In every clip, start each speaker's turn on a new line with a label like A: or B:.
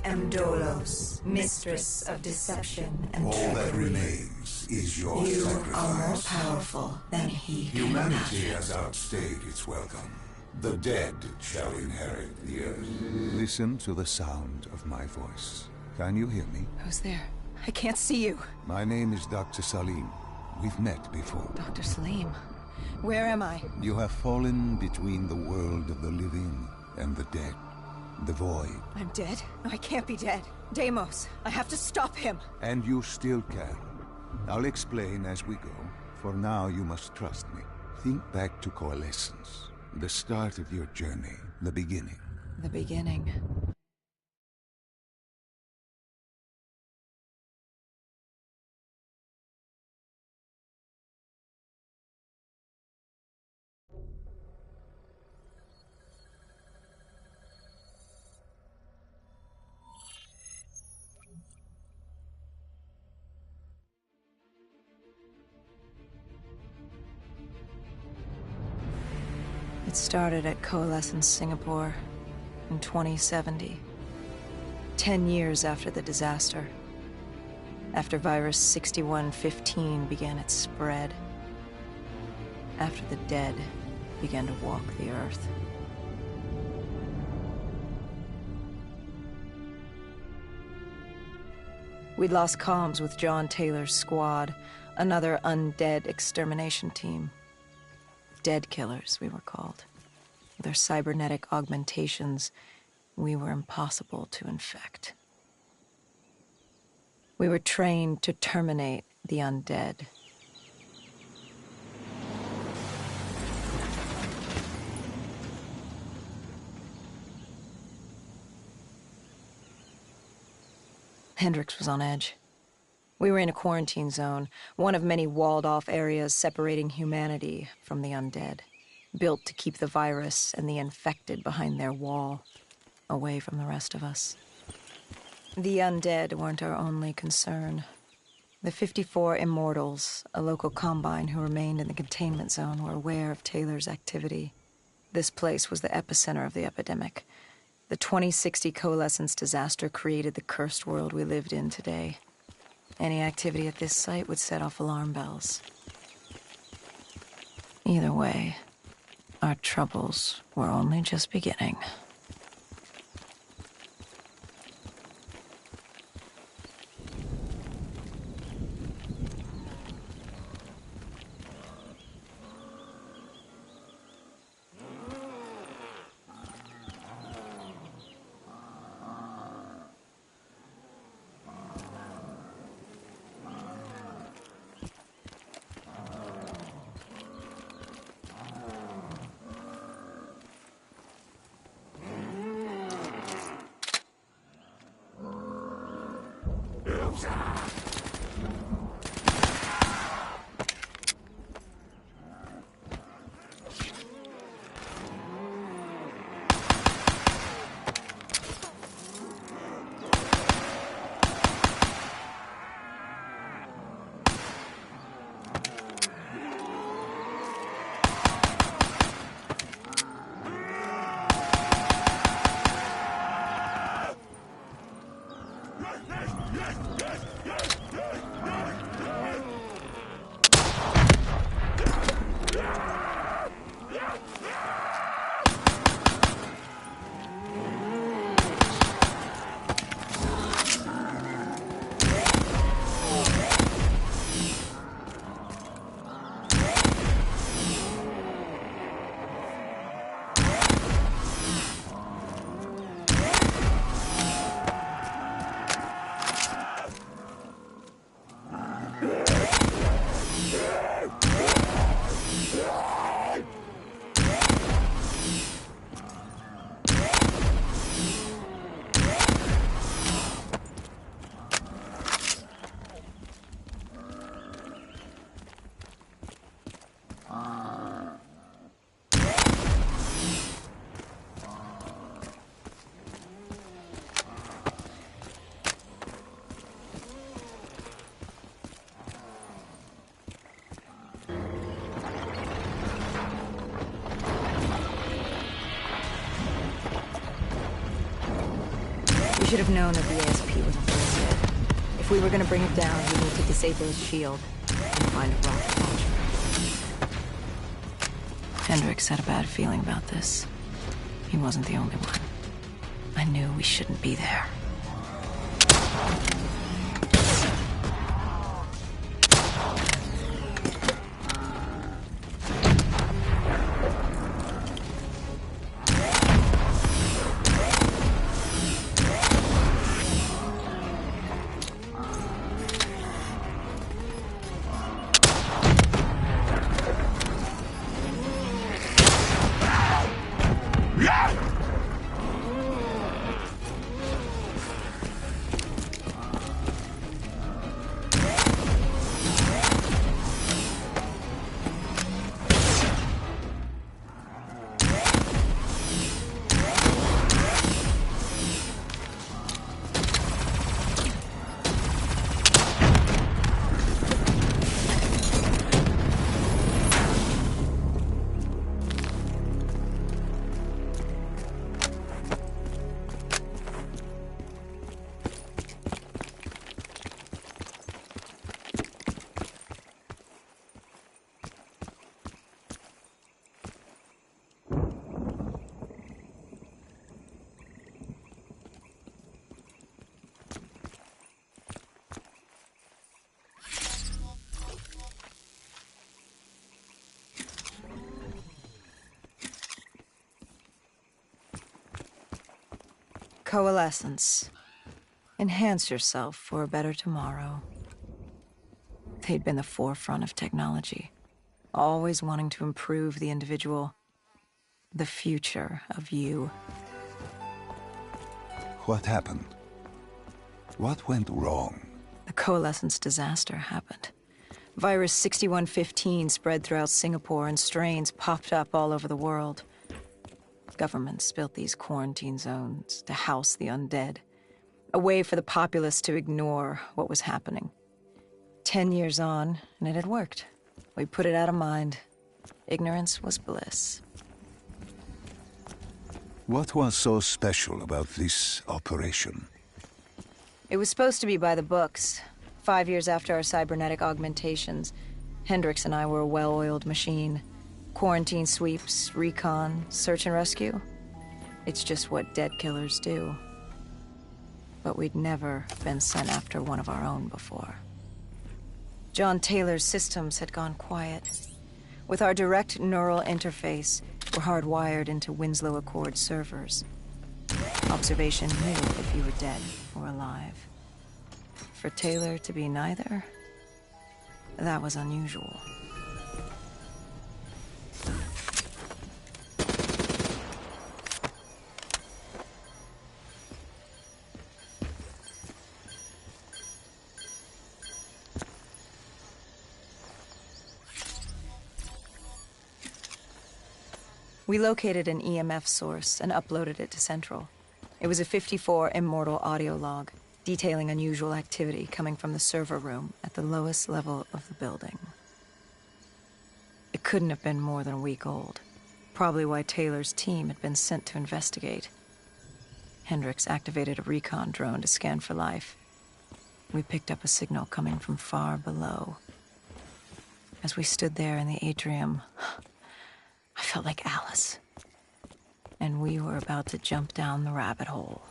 A: am Dolos, mistress of deception and
B: All
A: trickery.
B: that remains is your
A: You
B: sacrifice.
A: are more powerful than he can
B: Humanity
A: imagine.
B: has outstayed its welcome. The dead shall inherit the earth.
C: Listen to the sound of my voice. Can you hear me?
D: Who's there? I can't see you.
C: My name is Dr. Salim. We've met before.
D: Dr. Salim. Where am I?
C: You have fallen between the world of the living and the dead. The void.
D: I'm dead? No, I can't be dead. Deimos, I have to stop him.
C: And you still can. I'll explain as we go. For now, you must trust me. Think back to Coalescence. The start of your journey. The beginning.
D: The beginning. It started at Coalescence Singapore in 2070. 10 years after the disaster. After virus 6115 began its spread. After the dead began to walk the earth. We'd lost comms with John Taylor's squad, another undead extermination team. Dead killers, we were called. With our cybernetic augmentations, we were impossible to infect. We were trained to terminate the undead. Hendrix was on edge. We were in a quarantine zone, one of many walled-off areas separating humanity from the undead, built to keep the virus and the infected behind their wall, away from the rest of us. The undead weren't our only concern. The 54 Immortals, a local combine who remained in the containment zone, were aware of Taylor's activity. This place was the epicenter of the epidemic. The 2060 Coalescence disaster created the cursed world we lived in today. Any activity at this site would set off alarm bells. Either way, our troubles were only just beginning. should have known that the ASP wasn't very good. If we were gonna bring it down, we'd need to disable his shield and find a rocket launcher. Hendricks had a bad feeling about this. He wasn't the only one. I knew we shouldn't be there. Coalescence. Enhance yourself for a better tomorrow. They'd been the forefront of technology, always wanting to improve the individual, the future of you.
C: What happened? What went wrong?
D: The Coalescence disaster happened. Virus 6115 spread throughout Singapore and strains popped up all over the world. Governments built these quarantine zones to house the undead, a way for the populace to ignore what was happening. 10 years on, and it had worked. We put it out of mind. Ignorance was bliss.
C: What was so special about this operation?
D: It was supposed to be by the books. 5 years after our cybernetic augmentations, Hendricks and I were a well-oiled machine. Quarantine sweeps, recon, search and rescue. It's just what dead killers do. But we'd never been sent after one of our own before. John Taylor's systems had gone quiet. With our direct neural interface, we're hardwired into Winslow Accord servers. Observation knew if you were dead or alive. For Taylor to be neither, that was unusual. We located an EMF source and uploaded it to Central. It was a 54 immortal audio log, detailing unusual activity coming from the server room at the lowest level of the building. It couldn't have been more than a week old, probably why Taylor's team had been sent to investigate. Hendricks activated a recon drone to scan for life. We picked up a signal coming from far below. As we stood there in the atrium, I felt like Alice. And we were about to jump down the rabbit hole.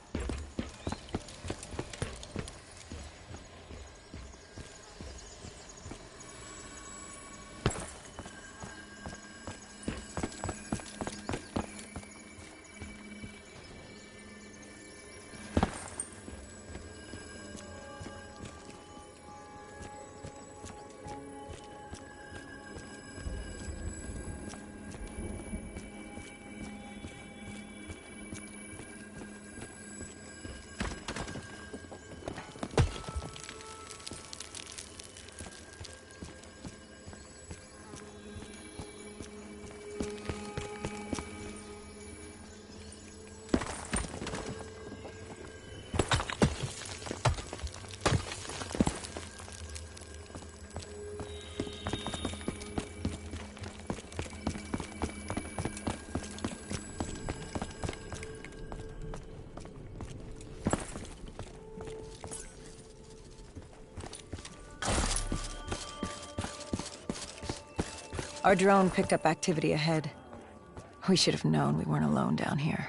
D: Our drone picked up activity ahead. We should have known we weren't alone down here.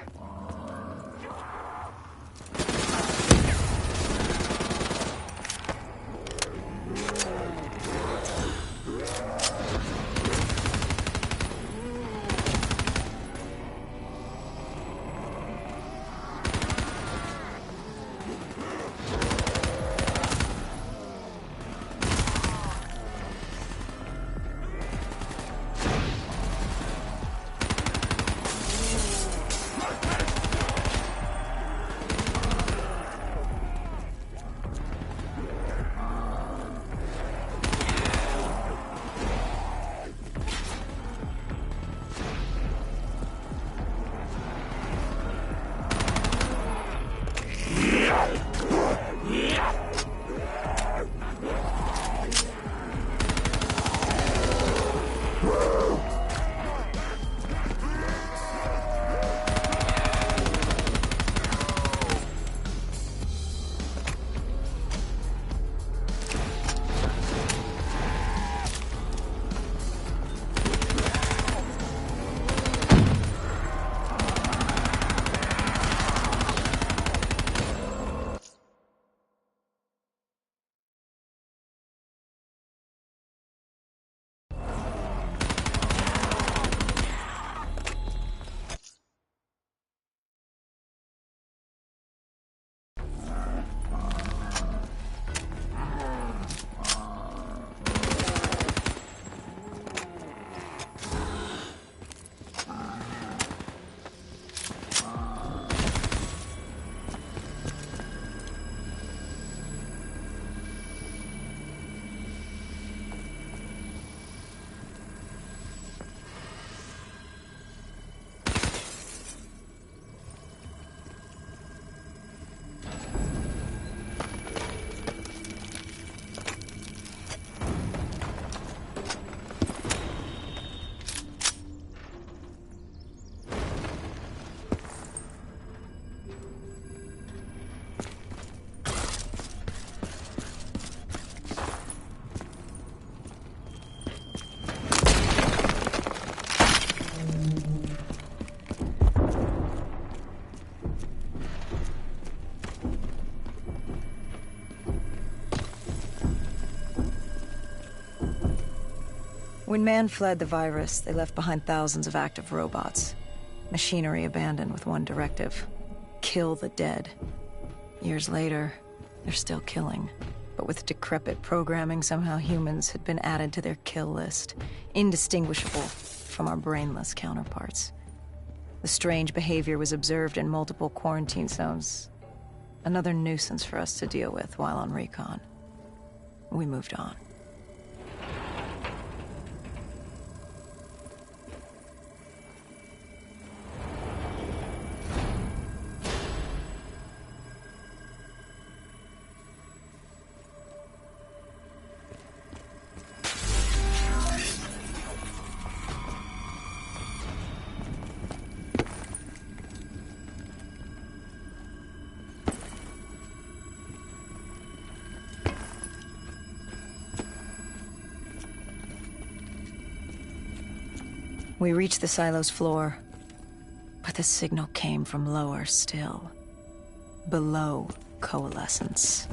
D: When man fled the virus, they left behind thousands of active robots. Machinery abandoned with one directive: kill the dead. Years later, they're still killing. But with decrepit programming, somehow humans had been added to their kill list, indistinguishable from our brainless counterparts. The strange behavior was observed in multiple quarantine zones. Another nuisance for us to deal with while on recon. We moved on. We reached the silo's floor, but the signal came from lower still, below coalescence.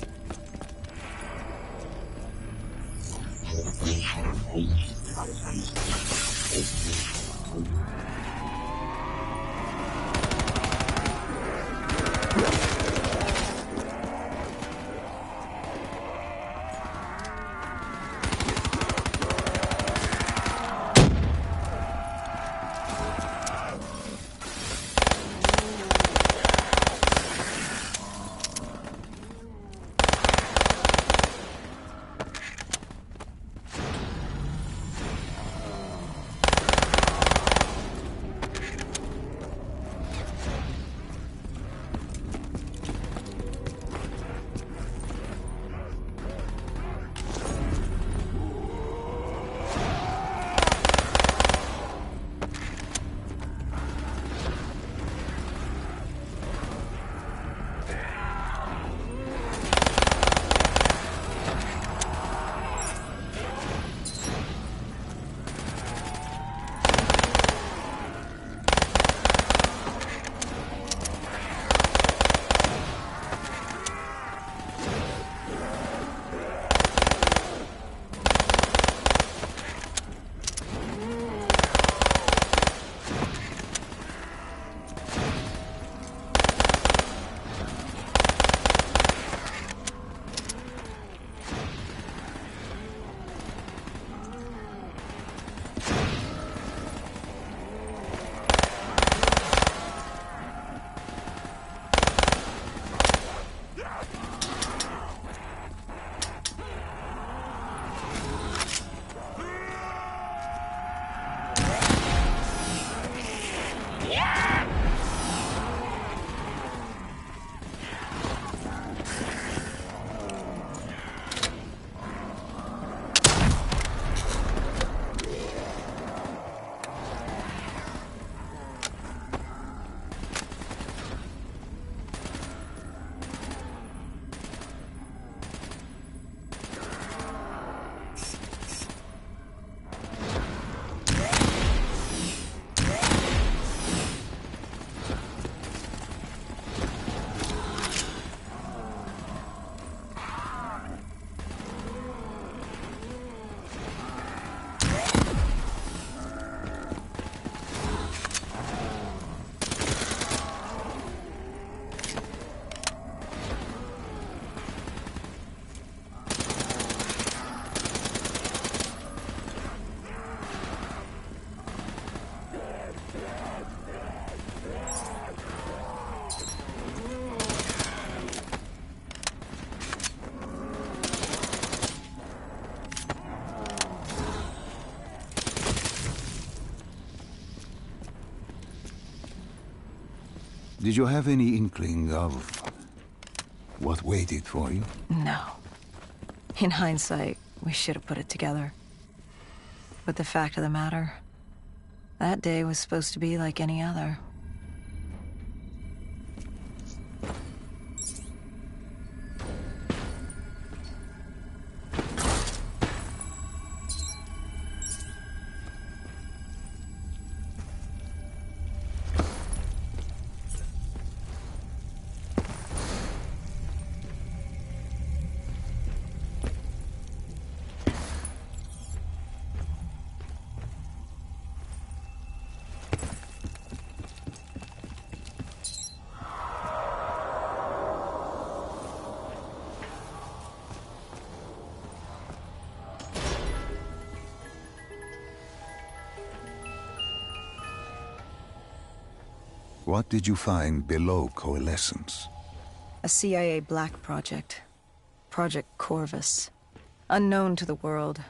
C: Did you have any inkling of what waited for you?
D: No. In hindsight, we should have put it together. But the fact of the matter, that day was supposed to be like any other.
C: What did you find below Coalescence?
D: A CIA black project. Project Corvus. Unknown to the world,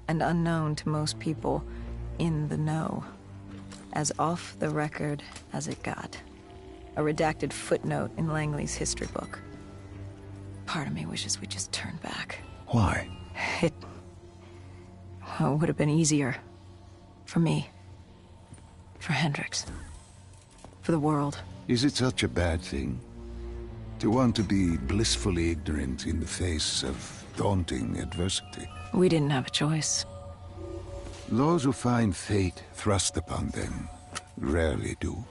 D: and unknown to most people in the know. As off the record as it got. A redacted footnote in Langley's history book. Part of me wishes we just turned back.
C: Why?
D: It would have been easier. For me. For Hendricks. For the world.
C: Is it such a bad thing? To want to be blissfully ignorant in the face of daunting adversity?
D: We didn't have a choice.
C: Those who find fate thrust upon them rarely do.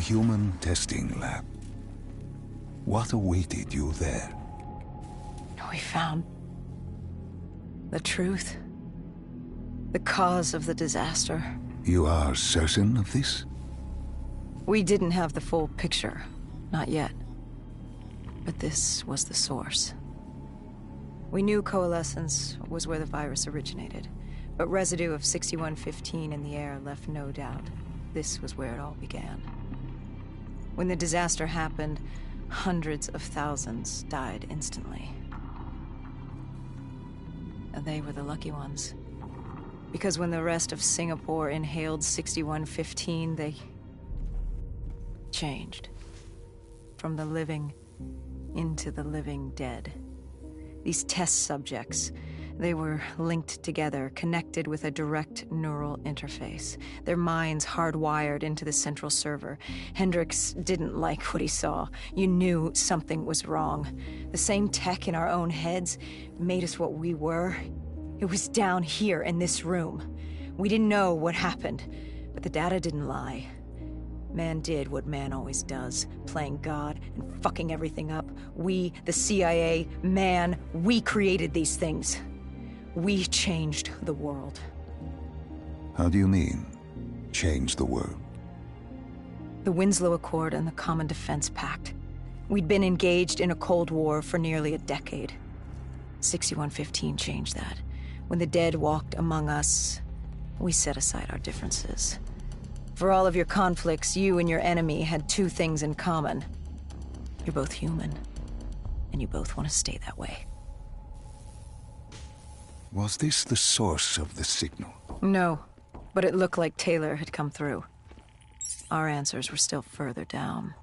C: The human testing lab. What awaited you there?
D: We found the truth. The cause of the disaster.
C: You are certain of this?
D: We didn't have the full picture. Not yet. But this was the source. We knew coalescence was where the virus originated, but residue of 6115 in the air left no doubt. This was where it all began. When the disaster happened, hundreds of thousands died instantly. And they were the lucky ones. Because when the rest of Singapore inhaled 6115, they changed. From the living into the living dead. These test subjects, they were linked together, connected with a direct neural interface. Their minds hardwired into the central server. Hendricks didn't like what he saw. You knew something was wrong. The same tech in our own heads made us what we were. It was down here in this room. We didn't know what happened, but the data didn't lie. Man did what man always does, playing God and fucking everything up. We, the CIA, man, we created these things. We changed the world.
C: How do you mean, change the world?
D: The Winslow Accord and the Common Defense Pact. We'd been engaged in a Cold War for nearly a decade. 6115 changed that. When the dead walked among us, we set aside our differences. For all of your conflicts, you and your enemy had two things in common. You're both human, and you both want to stay that way.
C: Was this the source of the signal?
D: No, but it looked like Taylor had come through. Our answers were still further down.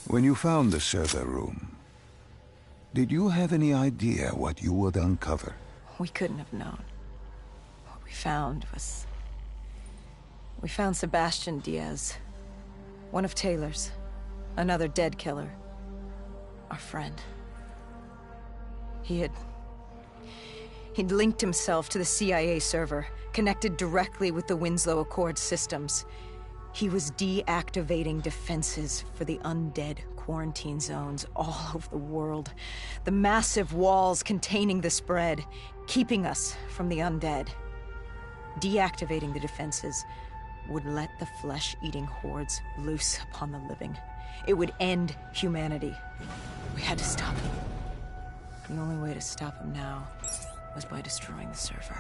C: When you found the server room, did you have any idea what you would uncover?
D: We couldn't have known. What we found was... We found Sebastian Diaz. One of Taylor's. Another dead killer. Our friend. He'd linked himself to the CIA server, connected directly with the Winslow Accord systems. He was deactivating defenses for the undead quarantine zones all over the world. The massive walls containing the spread, keeping us from the undead. Deactivating the defenses would let the flesh-eating hordes loose upon the living. It would end humanity. We had to stop him. The only way to stop him now was by destroying the server.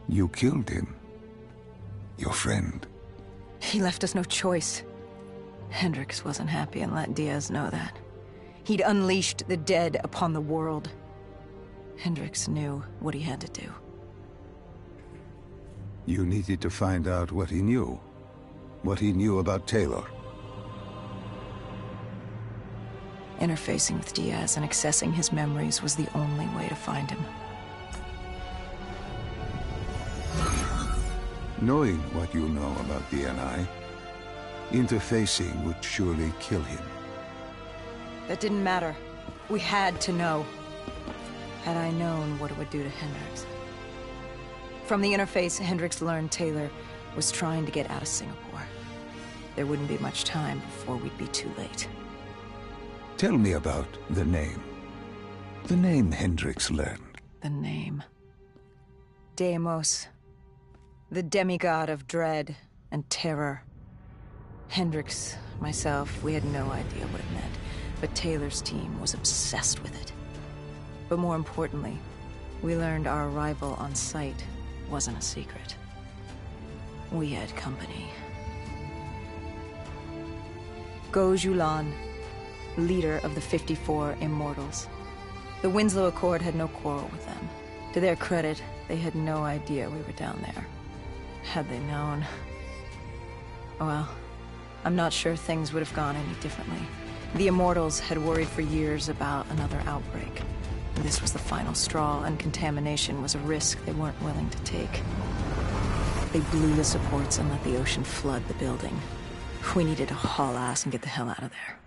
C: You killed him. Your friend.
D: He left us no choice. Hendricks wasn't happy and let Diaz know that. He'd unleashed the dead upon the world. Hendricks knew what he had to do.
C: You needed to find out what he knew. What he knew about Taylor.
D: Interfacing with Diaz and accessing his memories was the only way to find him.
C: Knowing what you know about DNI, interfacing would surely kill him.
D: That didn't matter. We had to know. Had I known what it would do to Hendricks. From the interface, Hendricks learned Taylor was trying to get out of Singapore. There wouldn't be much time before we'd be too late.
C: Tell me about the name. The name Hendricks learned.
D: The name. Deimos. The demigod of dread and terror. Hendricks, myself, we had no idea what it meant, but Taylor's team was obsessed with it. But more importantly, we learned our arrival on site wasn't a secret. We had company. Go Julan, leader of the 54 Immortals. The Winslow Accord had no quarrel with them. To their credit, they had no idea we were down there. Had they known... Well, I'm not sure things would have gone any differently. The Immortals had worried for years about another outbreak. This was the final straw, and contamination was a risk they weren't willing to take. They blew the supports and let the ocean flood the building. We needed to haul ass and get the hell out of there.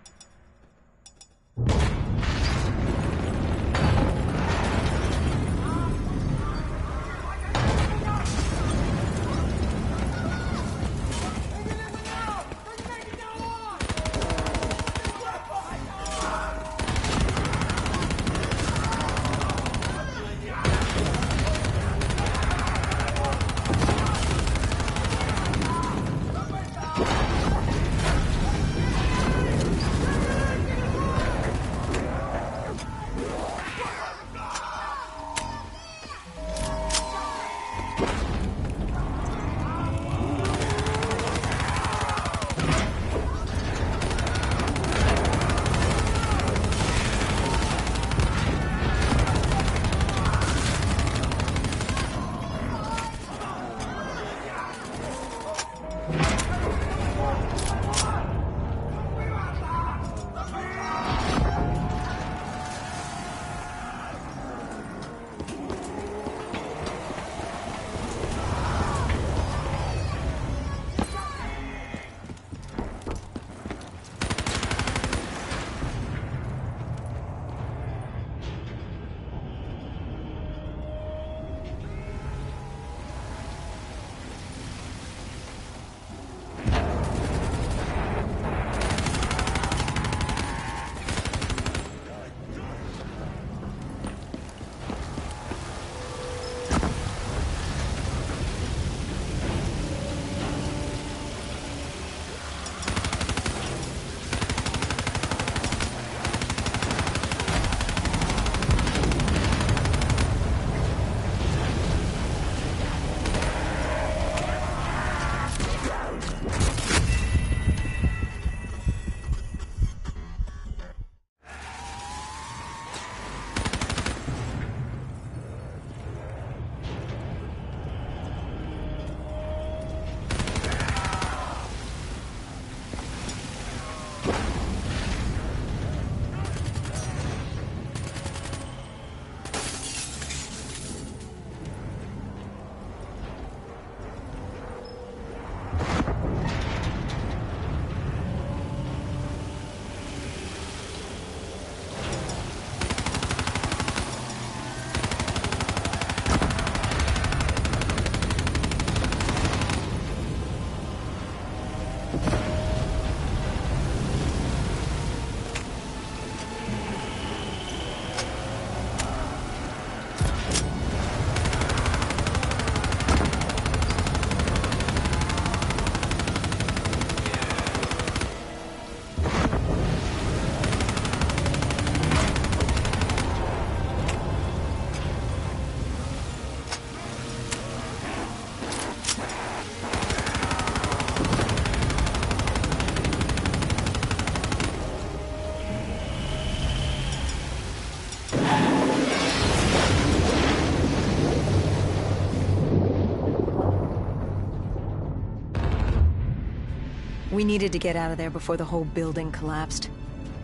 D: We needed to get out of there before the whole building collapsed.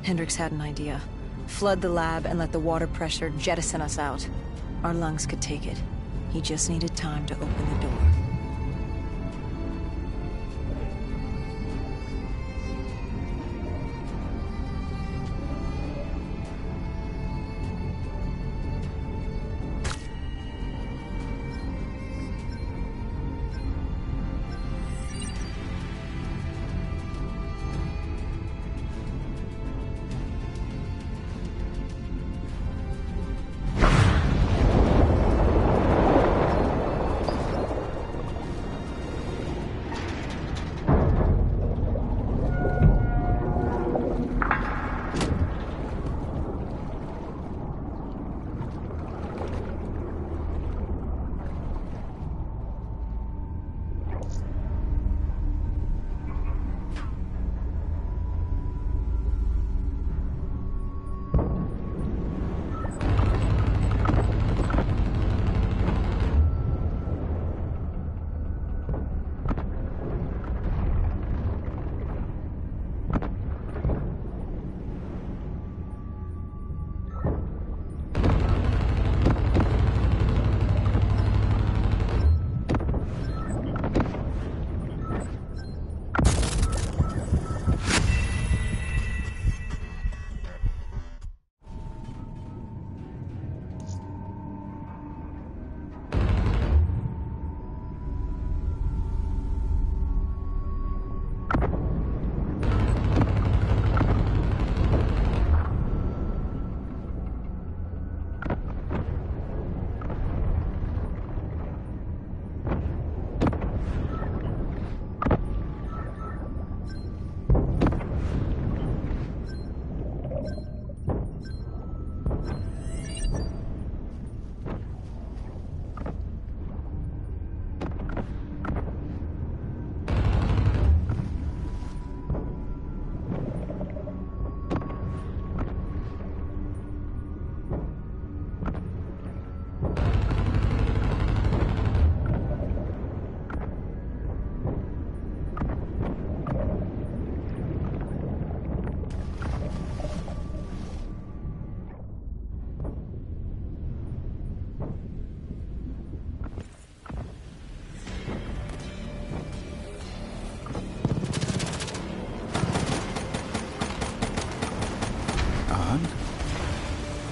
D: Hendricks had an idea. Flood the lab and let the water pressure jettison us out. Our lungs could take it. He just needed time to open the door.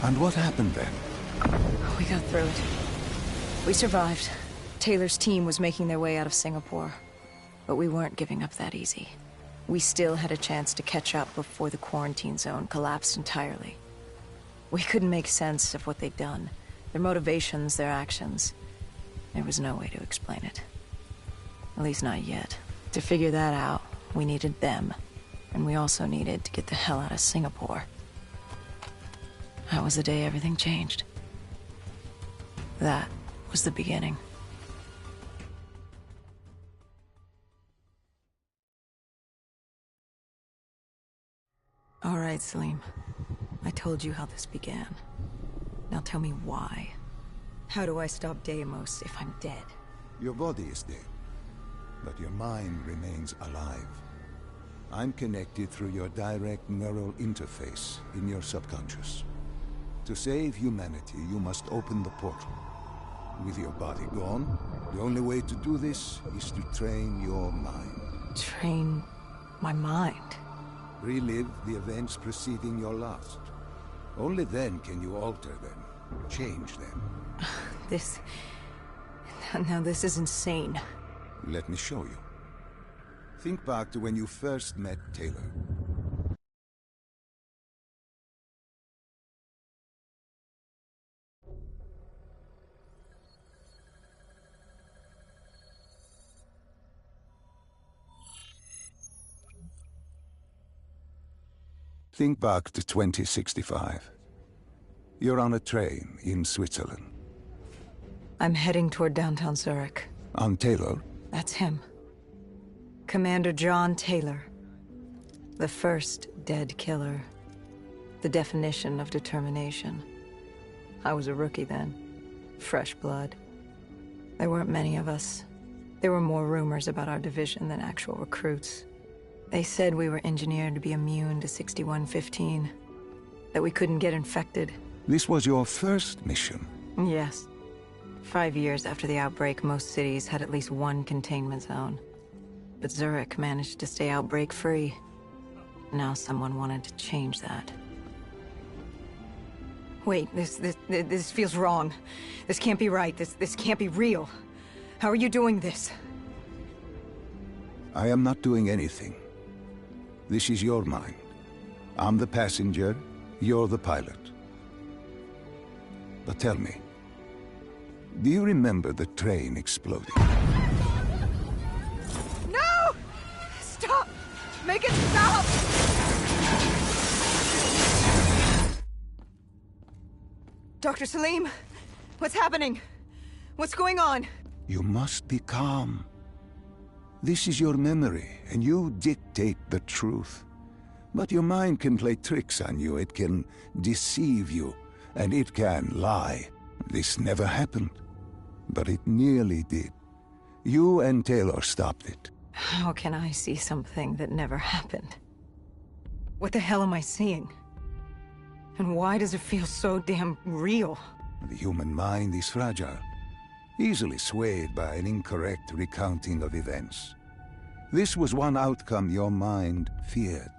C: And what happened then?
D: We got through it. We survived. Taylor's team was making their way out of Singapore. But we weren't giving up that easy. We still had a chance to catch up before the quarantine zone collapsed entirely. We couldn't make sense of what they'd done. Their motivations, their actions. There was no way to explain it. At least not yet. To figure that out, we needed them. And we also needed to get the hell out of Singapore. That was the day everything changed. That was the beginning. All right, Salim. I told you how this began. Now tell me why. How do I stop Deimos if I'm dead?
C: Your body is dead, but your mind remains alive. I'm connected through your direct neural interface in your subconscious. To save humanity, you must open the portal. With your body gone, the only way to do this is to train your mind.
D: Train my mind?
C: Relive the events preceding your last. Only then can you alter them, change them.
D: Now this is insane.
C: Let me show you. Think back to when you first met Taylor. Think back to 2065. You're on a train in Switzerland.
D: I'm heading toward downtown Zurich.
C: On Taylor?
D: That's him. Commander John Taylor. The first dead killer. The definition of determination. I was a rookie then. Fresh blood. There weren't many of us. There were more rumors about our division than actual recruits. They said we were engineered to be immune to 6115. That we couldn't get infected.
C: This was your first mission.
D: Yes. 5 years after the outbreak, most cities had at least one containment zone. But Zurich managed to stay outbreak-free. Now someone wanted to change that. Wait, this feels wrong. This can't be right. This can't be real. How are you doing this?
C: I am not doing anything. This is your mind. I'm the passenger, you're the pilot. But tell me, do you remember the train exploding?
D: No! Stop! Make it stop! Dr. Salim, what's happening? What's going on?
C: You must be calm. This is your memory, and you dictate the truth. But your mind can play tricks on you. It can deceive you, and it can lie. This never happened, but it nearly did. You and Taylor stopped it.
D: How can I see something that never happened? What the hell am I seeing? And why does it feel so damn real?
C: The human mind is fragile, easily swayed by an incorrect recounting of events. This was one outcome your mind feared.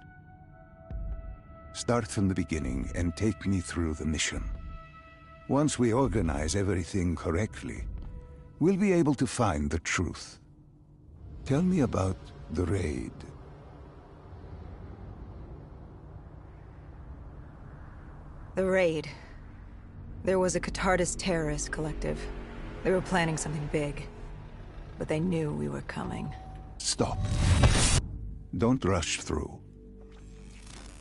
C: Start from the beginning and take me through the mission. Once we organize everything correctly, we'll be able to find the truth. Tell me about the raid.
D: The raid. There was a Catardist terrorist collective. They were planning something big, but they knew we were coming.
C: Stop. Don't rush through.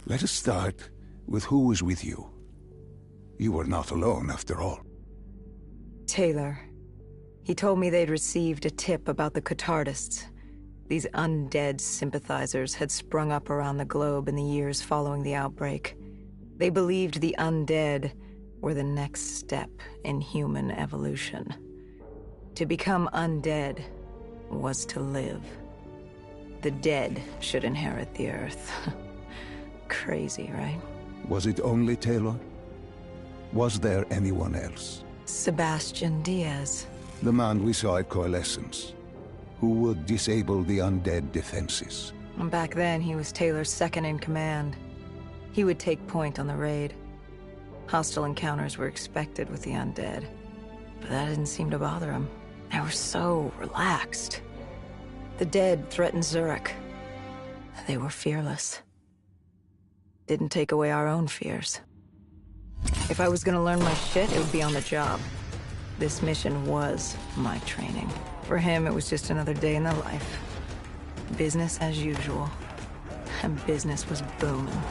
C: Let us start with who was with you. You were not alone, after all.
D: Taylor. He told me they'd received a tip about the Catardists. These undead sympathizers had sprung up around the globe in the years following the outbreak. They believed the undead were the next step in human evolution. To become undead was to live. The dead should inherit the earth. Crazy, right?
C: Was it only Taylor? Was there anyone else?
D: Sebastian Diaz.
C: The man we saw at Coalescence, who would disable the undead defenses.
D: And back then, he was Taylor's second in command. He would take point on the raid. Hostile encounters were expected with the undead, but that didn't seem to bother him. They were so relaxed. The dead threatened Zurich. They were fearless. Didn't take away our own fears. If I was gonna learn my shit, it would be on the job. This mission was my training. For him, it was just another day in the life. Business as usual. And business was booming.